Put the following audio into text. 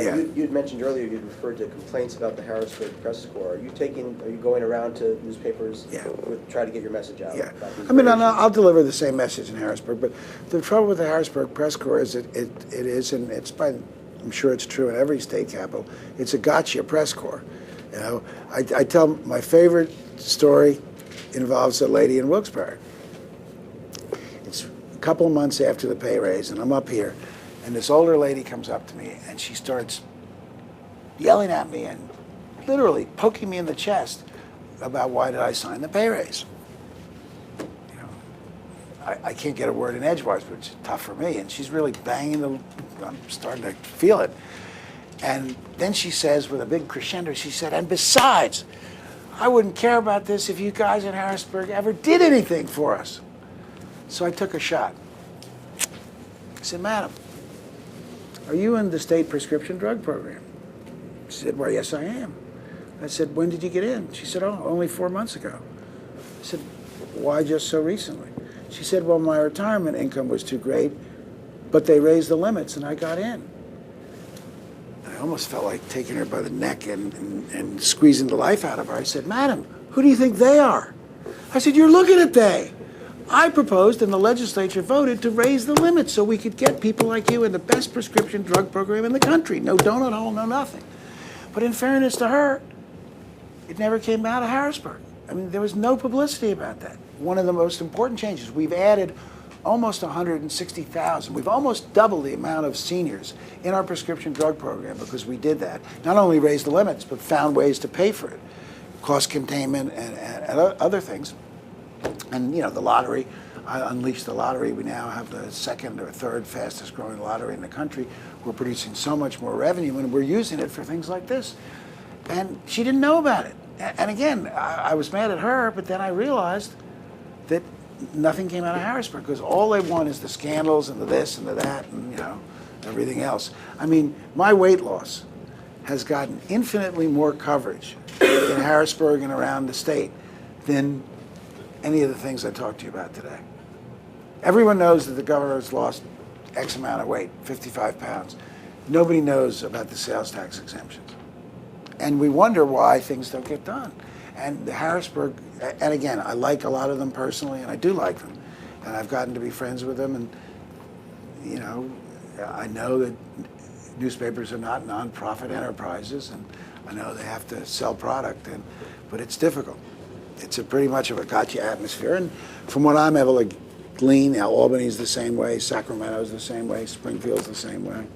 Yeah. You'd mentioned earlier, you'd referred to complaints about the Harrisburg press corps. Are you going around to newspapers try to get your message out? Yeah. About these I mean, issues? I'll deliver the same message in Harrisburg, but the trouble with the Harrisburg press corps is it is, and it's by, I'm sure it's true in every state capital, it's a gotcha press corps. You know, I tell my favorite story involves a lady in Wilkes-Barre. It's a couple of months after the pay raise, and I'm up here, and this older lady comes up to me, and she starts yelling at me and literally poking me in the chest about why did I sign the pay raise. You know, I can't get a word in edgewise, which is tough for me, and she's really banging the, I'm starting to feel it. And then she says, with a big crescendo, she said, and besides, I wouldn't care about this if you guys in Harrisburg ever did anything for us. So I took a shot. I said, madam, are you in the state prescription drug program? She said, well, yes, I am. I said, when did you get in? She said, oh, only 4 months ago. I said, why just so recently? She said, well, my retirement income was too great, but they raised the limits and I got in. I almost felt like taking her by the neck and squeezing the life out of her. I said, madam, who do you think they are? I said, you're looking at they. I proposed and the legislature voted to raise the limits so we could get people like you in the best prescription drug program in the country. No donut hole, no nothing. But in fairness to her, it never came out of Harrisburg. I mean, there was no publicity about that. One of the most important changes, we've added almost 160,000. We've almost doubled the amount of seniors in our prescription drug program because we did that. Not only raised the limits, but found ways to pay for it. Cost containment and other things. And, you know, the lottery, I unleashed the lottery. We now have the second or third fastest growing lottery in the country. We're producing so much more revenue, and we're using it for things like this. And she didn't know about it. And again, I was mad at her, but then I realized that nothing came out of Harrisburg because all they want is the scandals and the this and the that and, you know, everything else. I mean, my weight loss has gotten infinitely more coverage in Harrisburg and around the state than any of the things I talked to you about today. Everyone knows that the governor has lost X amount of weight, 55 pounds. Nobody knows about the sales tax exemptions. And we wonder why things don't get done. And the Harrisburg, and again, I like a lot of them personally, and I do like them. And I've gotten to be friends with them, and, you know, I know that newspapers are not nonprofit enterprises, and I know they have to sell product, but it's difficult. It's pretty much of a gotcha atmosphere, and from what I'm able to glean, Albany's the same way, Sacramento's the same way, Springfield's the same way.